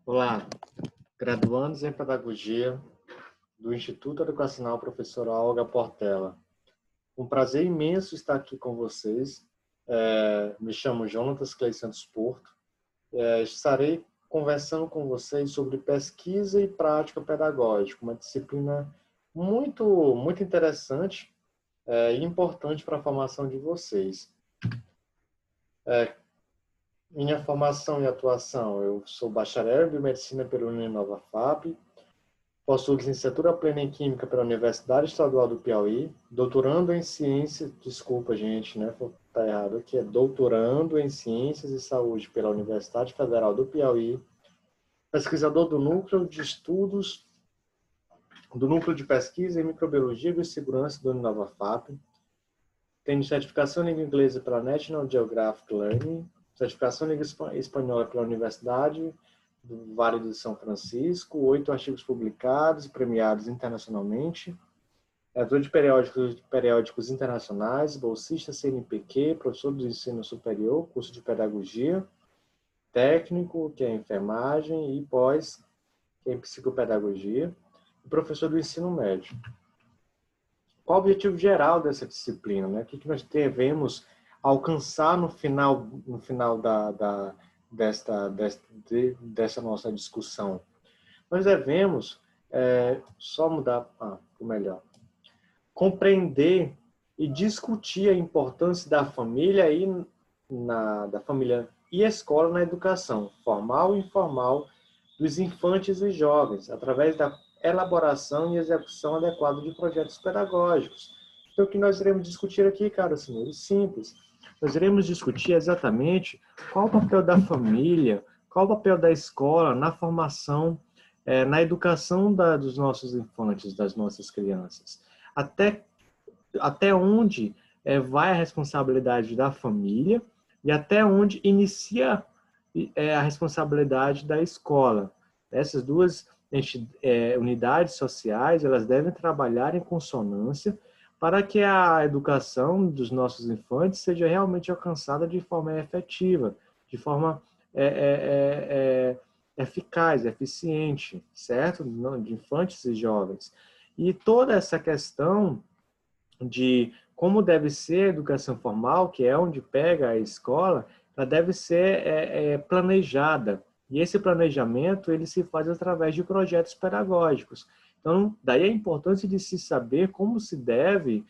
Olá, graduandos em Pedagogia do Instituto Educacional Professora Olga Portela. Um prazer imenso estar aqui com vocês. Me chamo Jonatas Clay Santos Porto. Estarei conversando com vocês sobre pesquisa e prática pedagógica, uma disciplina muito interessante e importante para a formação de vocês. Minha formação e atuação: eu sou bacharel em Biomedicina pela Uninova FAP, possuo licenciatura plena em Química pela Universidade Estadual do Piauí, doutorando em Ciências, desculpa gente, né, tá errado aqui, é doutorando em Ciências e Saúde pela Universidade Federal do Piauí, pesquisador do Núcleo de Estudos, do Núcleo de Pesquisa em Microbiologia e Biossegurança da Uninova FAP, tenho certificação em língua inglesa pela National Geographic Learning, certificação em língua espanhola pela Universidade do Vale do São Francisco, 8 artigos publicados e premiados internacionalmente, editor de periódicos internacionais, bolsista CNPq, professor do ensino superior, curso de pedagogia, técnico, que é enfermagem, e pós, que é em psicopedagogia, e professor do ensino médio. Qual o objetivo geral dessa disciplina, né? O que nós devemos alcançar no final dessa nossa discussão? Nós devemos só mudar o melhor. Compreender e discutir a importância da família da família e escola na educação formal e informal dos infantes e jovens, através da elaboração e execução adequada de projetos pedagógicos. Então, o que nós iremos discutir aqui, caros senhores? Simples. Nós iremos discutir exatamente qual o papel da família, qual o papel da escola na formação, na educação dos nossos infantes, das nossas crianças. Até onde vai a responsabilidade da família e até onde inicia a responsabilidade da escola. Essas duas unidades sociais, elas devem trabalhar em consonância para que a educação dos nossos infantes seja realmente alcançada de forma efetiva, de forma eficaz, eficiente, certo? De infantes e jovens. E toda essa questão de como deve ser a educação formal, que é onde pega a escola, ela deve ser planejada. E esse planejamento ele se faz através de projetos pedagógicos. Então, daí a importância de se saber como se deve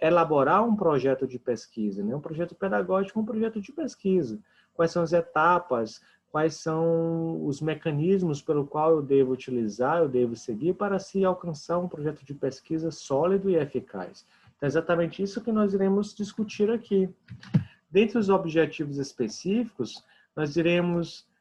elaborar um projeto de pesquisa, né? Um projeto pedagógico, um projeto de pesquisa. Quais são as etapas, quais são os mecanismos pelo qual eu devo utilizar, eu devo seguir para se alcançar um projeto de pesquisa sólido e eficaz. Então, é exatamente isso que nós iremos discutir aqui. Dentre os objetivos específicos, nós iremos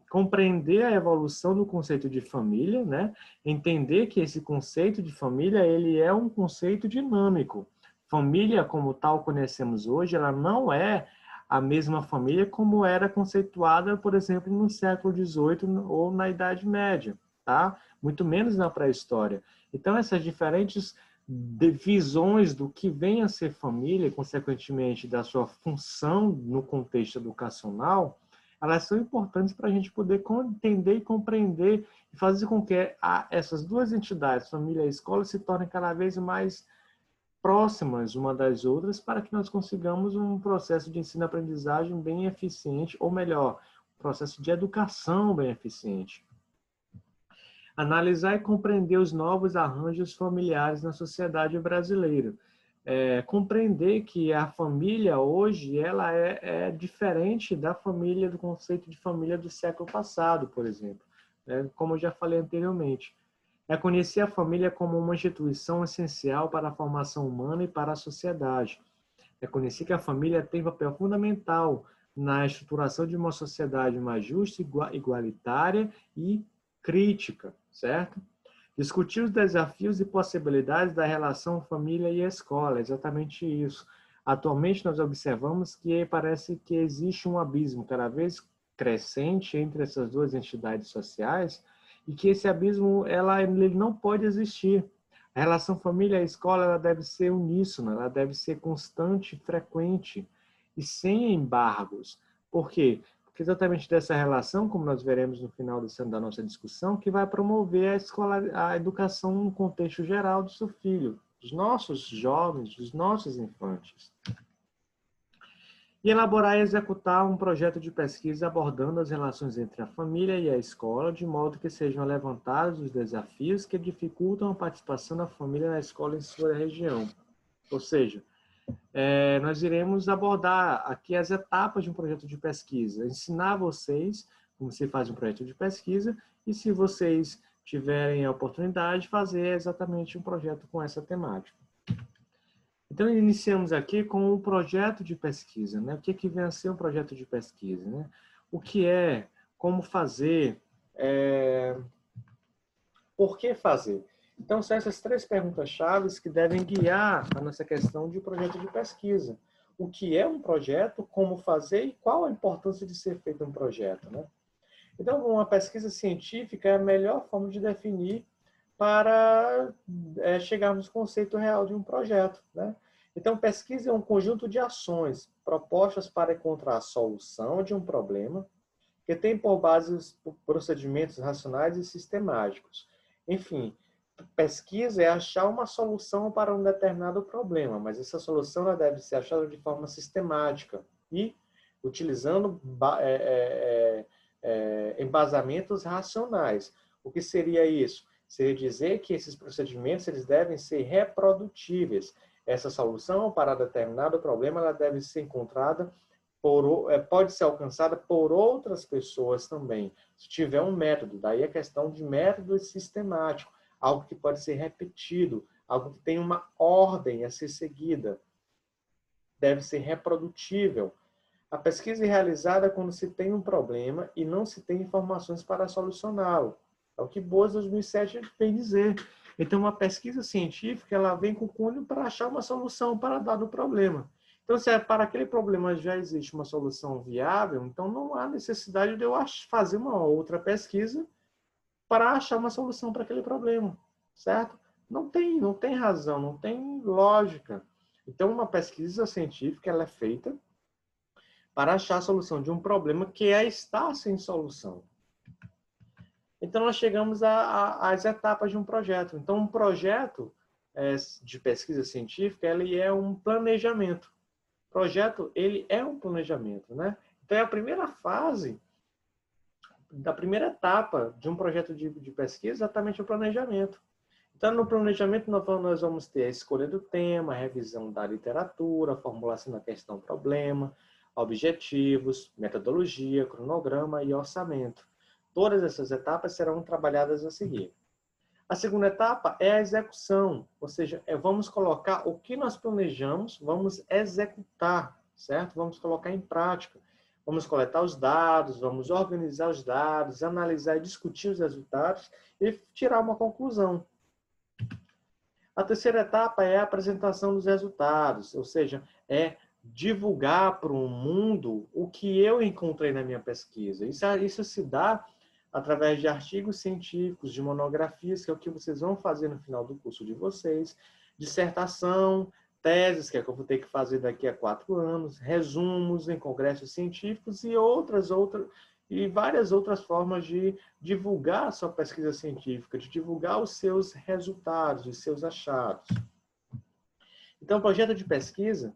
compreender a evolução do conceito de família, né? Entender que esse conceito de família ele é um conceito dinâmico. Família, como tal conhecemos hoje, ela não é a mesma família como era conceituada, por exemplo, no século XVIII ou na Idade Média, tá? Muito menos na pré-história. Então, essas diferentes visões do que vem a ser família, e, consequentemente, da sua função no contexto educacional, elas são importantes para a gente poder entender e compreender e fazer com que essas duas entidades, família e escola, se tornem cada vez mais próximas uma das outras para que nós consigamos um processo de ensino-aprendizagem bem eficiente, ou melhor, um processo de educação bem eficiente. Analisar e compreender os novos arranjos familiares na sociedade brasileira. Compreender que a família hoje ela é diferente da família, do conceito de família do século passado, por exemplo, né? Como eu já falei anteriormente. Conhecer a família como uma instituição essencial para a formação humana e para a sociedade. Conhecer que a família tem papel fundamental na estruturação de uma sociedade mais justa, igualitária e crítica, certo? Discutir os desafios e possibilidades da relação família e escola, exatamente isso. Atualmente nós observamos que parece que existe um abismo cada vez crescente entre essas duas entidades sociais e que esse abismo ele não pode existir. A relação família e escola ela deve ser uníssona, ela deve ser constante, frequente e sem embargos. Por quê? Porque que é exatamente dessa relação, como nós veremos no final da nossa discussão, que vai promover a educação no contexto geral do seu filho, dos nossos jovens, dos nossos infantes. E elaborar e executar um projeto de pesquisa abordando as relações entre a família e a escola, de modo que sejam levantados os desafios que dificultam a participação da família na escola em sua região. Ou seja, nós iremos abordar aqui as etapas de um projeto de pesquisa, ensinar vocês como se faz um projeto de pesquisa e, se vocês tiverem a oportunidade, fazer exatamente um projeto com essa temática. Então, iniciamos aqui com um projeto de pesquisa, né? O que vem a ser um projeto de pesquisa, né? O que é, como fazer, por que fazer? Então, são essas 3 perguntas-chave que devem guiar a nossa questão de projeto de pesquisa. O que é um projeto, como fazer e qual a importância de ser feito um projeto, né? Então, uma pesquisa científica é a melhor forma de definir para chegarmos no conceito real de um projeto, né? Então, pesquisa é um conjunto de ações propostas para encontrar a solução de um problema que tem por base os procedimentos racionais e sistemáticos. Enfim, pesquisa é achar uma solução para um determinado problema, mas essa solução ela deve ser achada de forma sistemática e utilizando embasamentos racionais. O que seria isso? Seria dizer que esses procedimentos eles devem ser reprodutíveis. Essa solução para determinado problema ela deve ser encontrada pode ser alcançada por outras pessoas também, se tiver um método. Daí a questão de método sistemático, algo que pode ser repetido, algo que tem uma ordem a ser seguida, deve ser reprodutível. A pesquisa é realizada quando se tem um problema e não se tem informações para solucioná-lo. É o que Boas 2007 vem dizer. Então, uma pesquisa científica ela vem com o cunho para achar uma solução para dado problema. Então, se para aquele problema já existe uma solução viável, então não há necessidade de eu fazer uma outra pesquisa para achar uma solução para aquele problema, certo? Não tem razão, não tem lógica. Então, uma pesquisa científica ela é feita para achar a solução de um problema que está sem solução. Então, nós chegamos às etapas de um projeto. Então, um projeto de pesquisa científica ele é um planejamento. Projeto, ele é um planejamento, né? Então, é a primeira fase, da primeira etapa de um projeto de pesquisa, exatamente o planejamento. Então, no planejamento, nós vamos ter a escolha do tema, a revisão da literatura, a formulação da questão-problema, objetivos, metodologia, cronograma e orçamento. Todas essas etapas serão trabalhadas a seguir. A segunda etapa é a execução, ou seja, vamos colocar o que nós planejamos, vamos executar, certo? Vamos colocar em prática. Vamos coletar os dados, vamos organizar os dados, analisar e discutir os resultados e tirar uma conclusão. A terceira etapa é a apresentação dos resultados, ou seja, é divulgar para o mundo o que eu encontrei na minha pesquisa. Isso se dá através de artigos científicos, de monografias, que é o que vocês vão fazer no final do curso de vocês, dissertação, teses, que é o que eu vou ter que fazer daqui a 4 anos, resumos em congressos científicos e várias outras formas de divulgar a sua pesquisa científica, de divulgar os seus resultados, os seus achados. Então, o projeto de pesquisa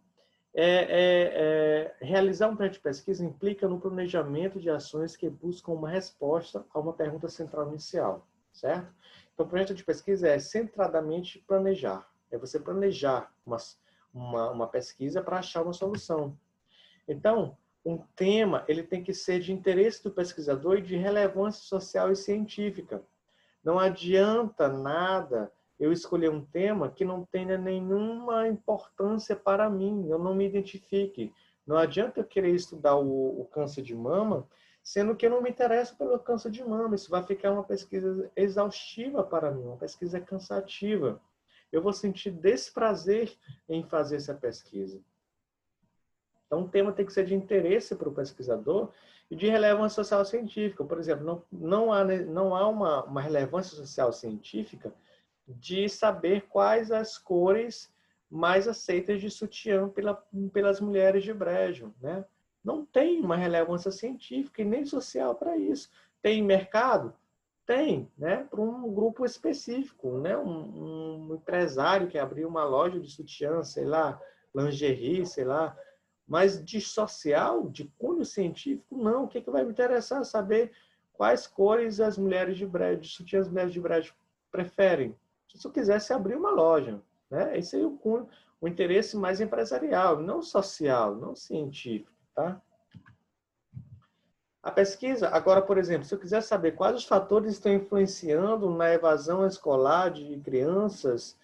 realizar um projeto de pesquisa implica no planejamento de ações que buscam uma resposta a uma pergunta central inicial, certo? Então, o projeto de pesquisa é centradamente planejar. É você planejar uma pesquisa para achar uma solução. Então, um tema ele tem que ser de interesse do pesquisador e de relevância social e científica. Não adianta nada eu escolher um tema que não tenha nenhuma importância para mim, eu não me identifique. Não adianta eu querer estudar o câncer de mama, sendo que eu não me interesso pelo câncer de mama. Isso vai ficar uma pesquisa exaustiva para mim, uma pesquisa cansativa. Eu vou sentir desprazer em fazer essa pesquisa. Então, o tema tem que ser de interesse para o pesquisador e de relevância social científica. Por exemplo, não há uma relevância social científica de saber quais as cores mais aceitas de sutiã pelas mulheres de Brejo, né? não tem uma relevância científica e nem social para isso. Tem mercado? Tem, né? Para um grupo específico, né? Um empresário que abriu uma loja de sutiã, sei lá, lingerie, sei lá. Mas de social, de cunho científico, não. O que vai me interessar? Saber quais cores as mulheres de brejo, de sutiã as mulheres de brejo preferem. Se eu quisesse abrir uma loja, né? Esse é o interesse mais empresarial, não social, não científico, tá? A pesquisa, agora, por exemplo, se eu quiser saber quais os fatores estão influenciando na evasão escolar de crianças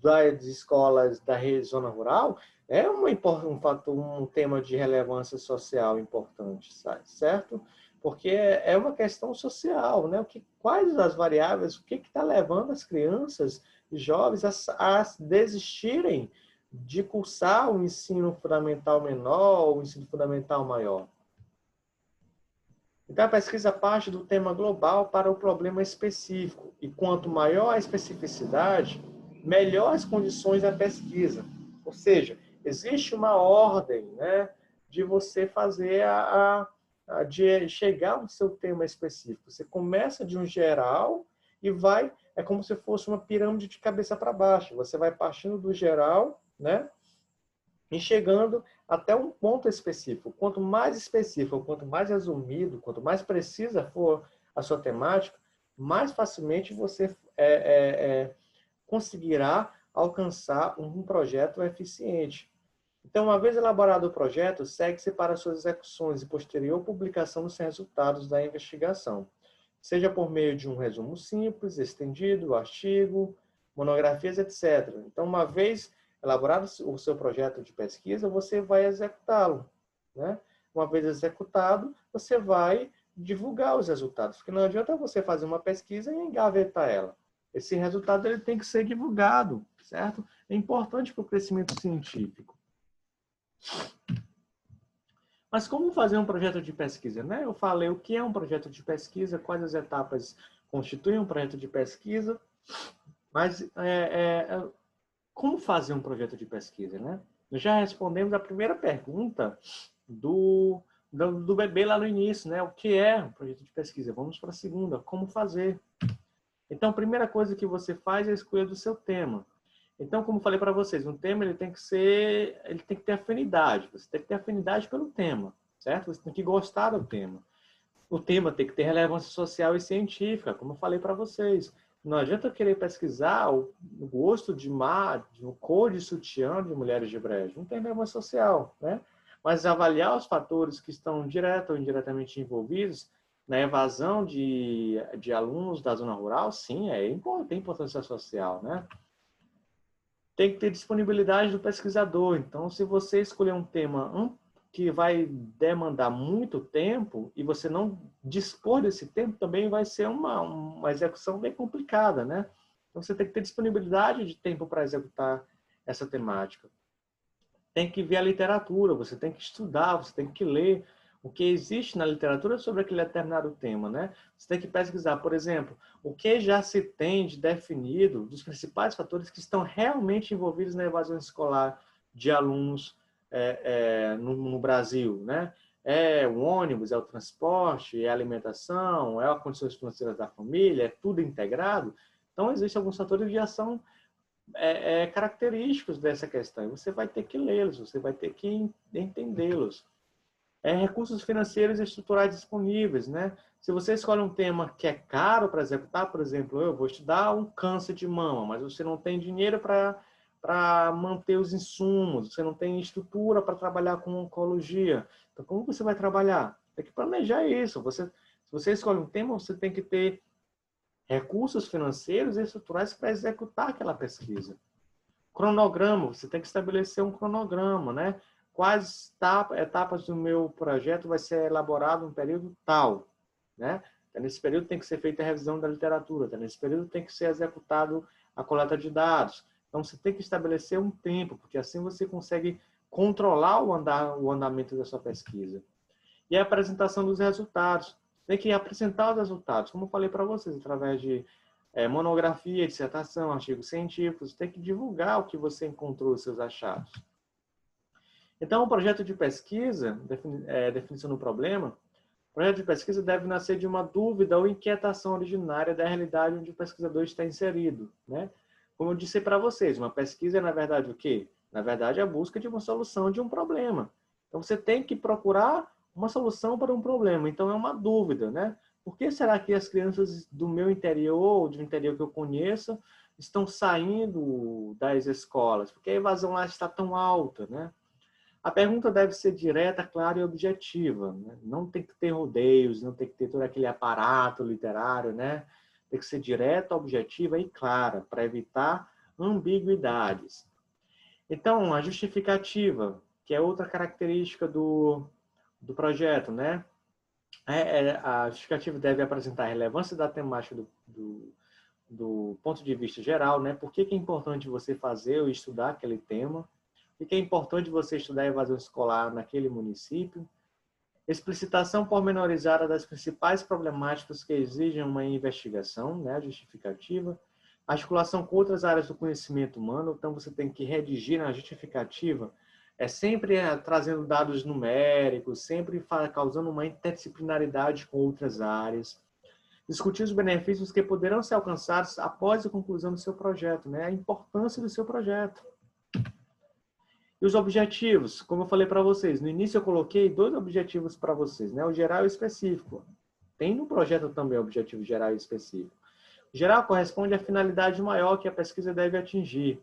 das escolas da zona rural, é um tema de relevância social importante, certo? Porque é uma questão social, né? Quais as variáveis, o que está levando as crianças e jovens a desistirem de cursar o ensino fundamental menor ou o ensino fundamental maior? Então, a pesquisa parte do tema global para o problema específico. E quanto maior a especificidade, melhor as condições da pesquisa. Ou seja, existe uma ordem, né, de você fazer de chegar ao seu tema específico. Você começa de um geral e é como se fosse uma pirâmide de cabeça para baixo. Você vai partindo do geral, né, e chegando até um ponto específico. Quanto mais específico, quanto mais resumido, quanto mais precisa for a sua temática, mais facilmente você conseguirá alcançar um projeto eficiente. Então, uma vez elaborado o projeto, segue-se para suas execuções e posterior publicação dos resultados da investigação, seja por meio de um resumo simples, estendido, artigo, monografias, etc. Então, uma vez elaborado o seu projeto de pesquisa, você vai executá-lo, né? Uma vez executado, você vai divulgar os resultados, porque não adianta você fazer uma pesquisa e engavetar ela. Esse resultado ele tem que ser divulgado, certo? É importante para o crescimento científico. Mas como fazer um projeto de pesquisa, né? Eu falei o que é um projeto de pesquisa, quais as etapas constituem um projeto de pesquisa, mas como fazer um projeto de pesquisa, né? Nós já respondemos a primeira pergunta do bebê lá no início, né? O que é um projeto de pesquisa? Vamos para a segunda, como fazer? Então, a primeira coisa que você faz é a escolha do seu tema. Então, como falei para vocês, um tema ele tem que ter afinidade. Você tem que ter afinidade pelo tema, certo? Você tem que gostar do tema. O tema tem que ter relevância social e científica, como eu falei para vocês. Não adianta eu querer pesquisar o gosto de cor de sutiã de mulheres de brejo. Não tem relevância social, né? Mas avaliar os fatores que estão direto ou indiretamente envolvidos na evasão de alunos da zona rural, sim, tem importância social, né? Tem que ter disponibilidade do pesquisador. Então, se você escolher um tema que vai demandar muito tempo e você não dispor desse tempo, também vai ser uma execução bem complicada, né? Então, você tem que ter disponibilidade de tempo para executar essa temática. Tem que ver a literatura, você tem que estudar, você tem que ler o que existe na literatura sobre aquele determinado tema, né? Você tem que pesquisar, por exemplo, o que já se tem de definido dos principais fatores que estão realmente envolvidos na evasão escolar de alunos no Brasil, né? É o ônibus, é o transporte, é a alimentação, é as condições financeiras da família, é tudo integrado. Então, existem alguns fatores que já são característicos dessa questão. Você vai ter que lê-los, você vai ter que entendê-los. Recursos financeiros e estruturais disponíveis, né? Se você escolhe um tema que é caro para executar, por exemplo, eu vou estudar um câncer de mama, mas você não tem dinheiro para manter os insumos, você não tem estrutura para trabalhar com oncologia. Então, como você vai trabalhar? Tem que planejar isso. Se você escolhe um tema, você tem que ter recursos financeiros e estruturais para executar aquela pesquisa. Cronograma, você tem que estabelecer um cronograma, né? Quais etapas do meu projeto vai ser elaborado no período tal, né? Então, nesse período tem que ser feita a revisão da literatura, então, nesse período tem que ser executado a coleta de dados. Então, você tem que estabelecer um tempo, porque assim você consegue controlar o andamento da sua pesquisa. E a apresentação dos resultados. Tem que apresentar os resultados, como eu falei para vocês, através de monografia, dissertação, artigos científicos, tem que divulgar o que você encontrou, os seus achados. Então, o projeto de pesquisa, definição do problema, o projeto de pesquisa deve nascer de uma dúvida ou inquietação originária da realidade onde o pesquisador está inserido, né? Como eu disse para vocês, uma pesquisa é, na verdade, o quê? Na verdade, a busca de uma solução de um problema. Então, você tem que procurar uma solução para um problema. Então, é uma dúvida, né? Por que será que as crianças do meu interior, ou do interior que eu conheço, estão saindo das escolas? Porque a evasão lá está tão alta, né? A pergunta deve ser direta, clara e objetiva, né? Não tem que ter rodeios, não tem que ter todo aquele aparato literário, né? Tem que ser direta, objetiva e clara, para evitar ambiguidades. Então, a justificativa, que é outra característica do projeto, né? A justificativa deve apresentar a relevância da temática do ponto de vista geral, né? Por que é importante você fazer ou estudar aquele tema? Por que é importante você estudar a evasão escolar naquele município? Explicitação pormenorizada das principais problemáticas que exigem uma investigação, né? Justificativa. Articulação com outras áreas do conhecimento humano, então você tem que redigir na justificativa, sempre trazendo dados numéricos, sempre causando uma interdisciplinaridade com outras áreas. Discutir os benefícios que poderão ser alcançados após a conclusão do seu projeto, né? A importância do seu projeto. E os objetivos, como eu falei para vocês, no início eu coloquei 2 objetivos para vocês, né? O geral e o específico. Tem no projeto também o objetivo geral e específico. O geral corresponde à finalidade maior que a pesquisa deve atingir.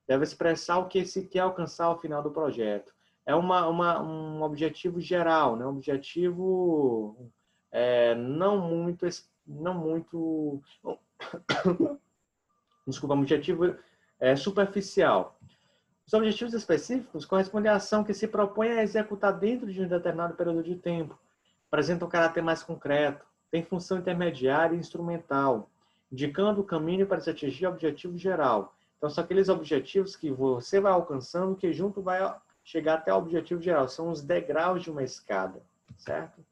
Deve expressar o que se quer alcançar ao final do projeto. É um objetivo geral, né? Um objetivo não muito desculpa, um objetivo superficial. Os objetivos específicos correspondem à ação que se propõe a executar dentro de um determinado período de tempo, apresentam um caráter mais concreto, têm função intermediária e instrumental, indicando o caminho para se atingir o objetivo geral. Então, são aqueles objetivos que você vai alcançando, que junto vai chegar até o objetivo geral. São os degraus de uma escada, certo?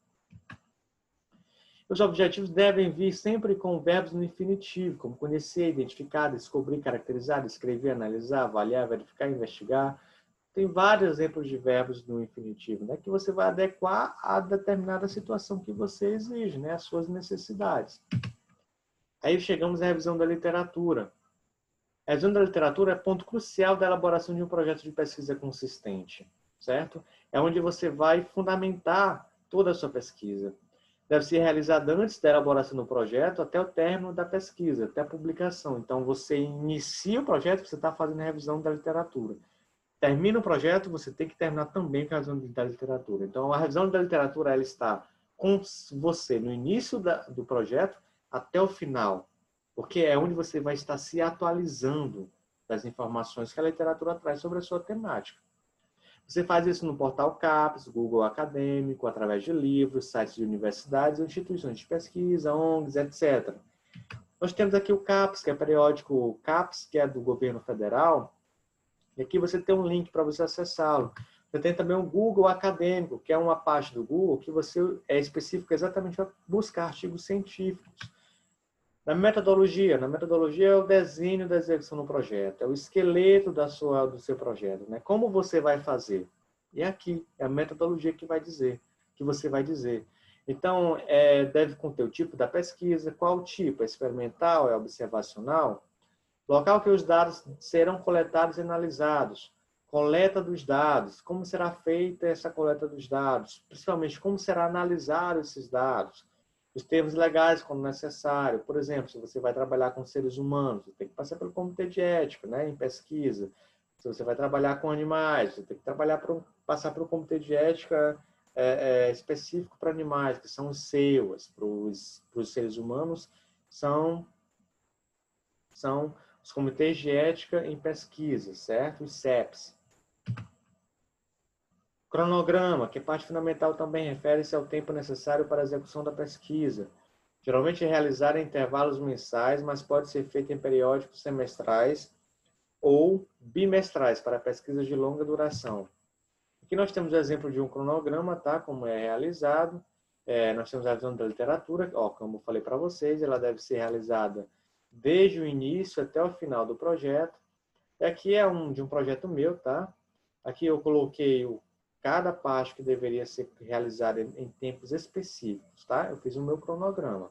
Os objetivos devem vir sempre com verbos no infinitivo, como conhecer, identificar, descobrir, caracterizar, descrever, analisar, avaliar, verificar, investigar. Tem vários exemplos de verbos no infinitivo, né, que você vai adequar a determinada situação que você exige, né, as suas necessidades. Aí chegamos à revisão da literatura. A revisão da literatura é ponto crucial da elaboração de um projeto de pesquisa consistente, certo? É onde você vai fundamentar toda a sua pesquisa. Deve ser realizada antes da elaboração do projeto até o término da pesquisa, até a publicação. Então, você inicia o projeto, você está fazendo a revisão da literatura. Termina o projeto, você tem que terminar também com a revisão da literatura. Então, a revisão da literatura ela está com você no início do projeto até o final, porque é onde você vai estar se atualizando das informações que a literatura traz sobre a sua temática. Você faz isso no portal CAPES, Google Acadêmico, através de livros, sites de universidades, instituições de pesquisa, ONGs, etc. Nós temos aqui o CAPES, que é periódico CAPES, que é do governo federal, e aqui você tem um link para você acessá-lo. Você tem também o Google Acadêmico, que é uma parte do Google que você é específico exatamente para buscar artigos científicos. Na metodologia é o desenho da execução do projeto, é o esqueleto do seu projeto, né? Como você vai fazer? E aqui é a metodologia que você vai dizer. Então, deve conter o tipo da pesquisa, qual tipo? É experimental, é observacional? Local que os dados serão coletados e analisados. Coleta dos dados, como será feita essa coleta dos dados? Principalmente, como será analisado esses dados? Os termos legais, quando necessário. Por exemplo, se você vai trabalhar com seres humanos, você tem que passar pelo comitê de ética, né, em pesquisa. Se você vai trabalhar com animais, você tem que passar pelo comitê de ética específico para animais, que são os CEUAs. Para os seres humanos, são os comitês de ética em pesquisa, certo? Os CEPs. Cronograma, que é parte fundamental também, refere-se ao tempo necessário para a execução da pesquisa. Geralmente é realizado em intervalos mensais, mas pode ser feito em periódicos semestrais ou bimestrais para pesquisas de longa duração. Aqui nós temos o exemplo de um cronograma, tá? Como é realizado. Nós temos a revisão da literatura, como eu falei para vocês, ela deve ser realizada desde o início até o final do projeto. Aqui é de um projeto meu, tá? Aqui eu coloquei cada parte que deveria ser realizada em tempos específicos, tá? Eu fiz o meu cronograma.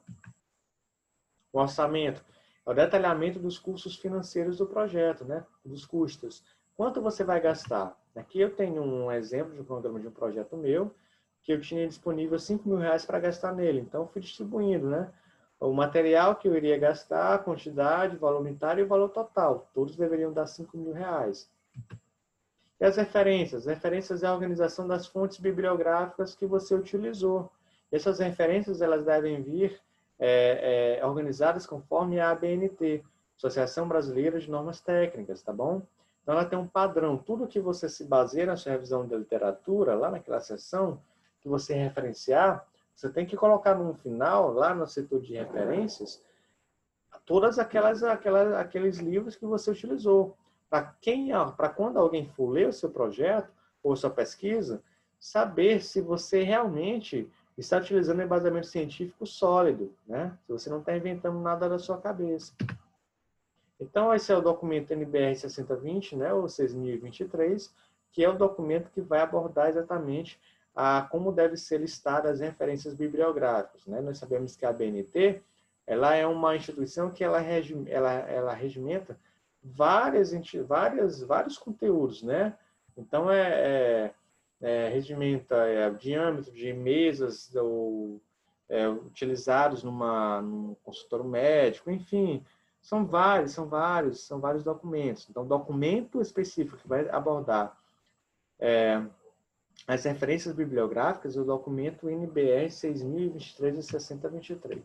O orçamento é o detalhamento dos custos financeiros do projeto, né? Dos custos. Quanto você vai gastar? Aqui eu tenho um exemplo de um cronograma de um projeto meu, que eu tinha disponível R$ 5.000 para gastar nele. Então, eu fui distribuindo, né? O material que eu iria gastar, a quantidade, o valor unitário e o valor total. Todos deveriam dar R$ 5.000. E as referências? Referências é a organização das fontes bibliográficas que você utilizou. Essas referências elas devem vir organizadas conforme a ABNT, Associação Brasileira de Normas Técnicas, tá bom? Então, ela tem um padrão. Tudo que você se baseia na sua revisão da literatura, lá naquela seção que você referenciar, você tem que colocar no final, lá no setor de referências, todas aqueles livros que você utilizou. Para quando alguém for ler o seu projeto ou sua pesquisa, saber se você realmente está utilizando um embasamento científico sólido, né? Se você não está inventando nada da sua cabeça. Então, esse é o documento NBR 6020, né, ou 6023, que é o documento que vai abordar exatamente como deve ser listada as referências bibliográficas, né? Nós sabemos que a ABNT ela é uma instituição que ela regimenta vários conteúdos, né? Então, regimenta o diâmetro de mesas utilizados num consultório médico, enfim, são vários documentos. Então, documento específico que vai abordar as referências bibliográficas é o documento NBR 6023 e 6023.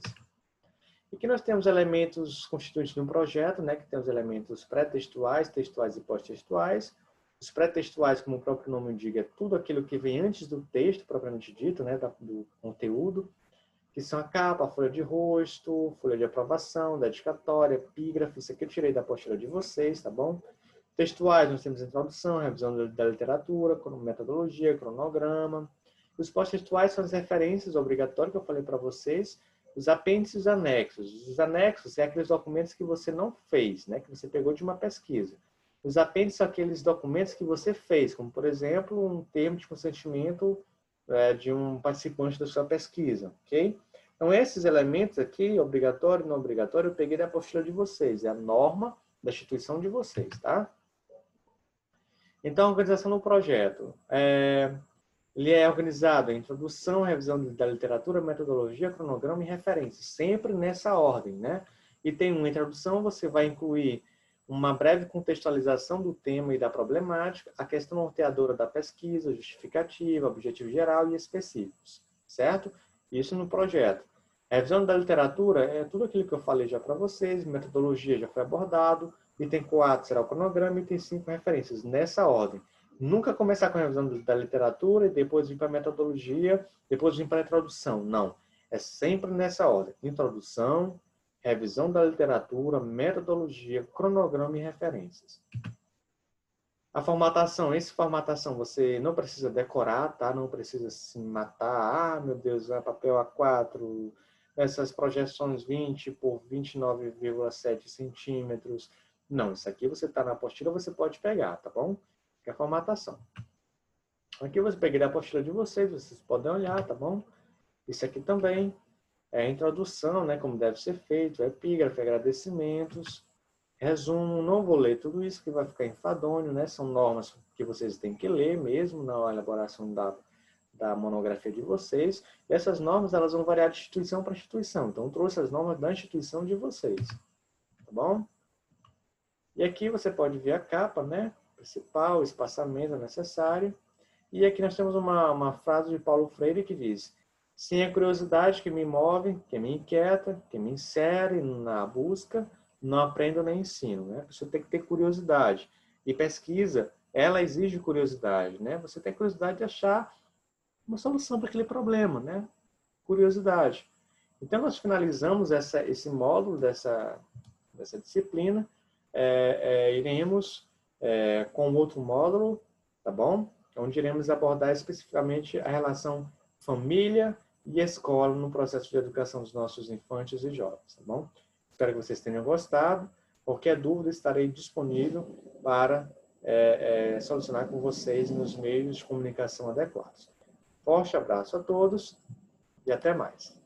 E aqui nós temos elementos constituintes de um projeto, né, que tem os elementos pré-textuais, textuais e pós-textuais. Os pré-textuais, como o próprio nome indica, é tudo aquilo que vem antes do texto, propriamente dito, né, do conteúdo, que são a capa, a folha de rosto, folha de aprovação, dedicatória, epígrafe, isso aqui eu tirei da apostila de vocês, tá bom? Textuais, nós temos a introdução, revisão da literatura, metodologia, cronograma. Os pós-textuais são as referências obrigatórias que eu falei para vocês, os apêndices e os anexos. Os anexos são aqueles documentos que você não fez, né, que você pegou de uma pesquisa. Os apêndices são aqueles documentos que você fez, como, por exemplo, um termo de consentimento de um participante da sua pesquisa, ok? Então, esses elementos aqui, obrigatório e não obrigatório, eu peguei da apostila de vocês, é a norma da instituição de vocês, tá? Então, a organização do projeto. Ele é organizado em introdução, revisão da literatura, metodologia, cronograma e referências, sempre nessa ordem, né? E tem uma introdução, você vai incluir uma breve contextualização do tema e da problemática, a questão norteadora da pesquisa, justificativa, objetivo geral e específicos, certo? Isso no projeto. A revisão da literatura é tudo aquilo que eu falei já para vocês, metodologia já foi abordado, item 4 será o cronograma, item 5 referências, nessa ordem. Nunca começar com a revisão da literatura e depois vir para a metodologia, depois vir para a introdução. Não. É sempre nessa ordem. Introdução, revisão da literatura, metodologia, cronograma e referências. A formatação. Essa formatação você não precisa decorar, tá? Não precisa se matar. Ah, meu Deus, é papel A4, essas projeções 20 por 29,7 centímetros. Não, isso aqui você está na apostila, você pode pegar, tá bom? Que é a formatação. Aqui eu peguei da apostila de vocês podem olhar, tá bom? Isso aqui também é a introdução, né, como deve ser feito, epígrafe, agradecimentos, resumo, não vou ler tudo isso que vai ficar enfadonho, né? São normas que vocês têm que ler mesmo na elaboração da monografia de vocês. E essas normas, elas vão variar de instituição para instituição. Então, eu trouxe as normas da instituição de vocês, tá bom? E aqui você pode ver a capa, né? Principal, o espaçamento necessário. E aqui nós temos uma frase de Paulo Freire que diz: sem a curiosidade que me move, que me inquieta, que me insere na busca, não aprendo nem ensino, né? Você tem que ter curiosidade. E pesquisa, ela exige curiosidade, né? Você tem curiosidade de achar uma solução para aquele problema, né? Curiosidade. Então, nós finalizamos esse módulo dessa disciplina. Iremos com outro módulo, tá bom? Onde iremos abordar especificamente a relação família e escola no processo de educação dos nossos infantes e jovens, tá bom? Espero que vocês tenham gostado. Qualquer dúvida, estarei disponível para solucionar com vocês nos meios de comunicação adequados. Forte abraço a todos e até mais.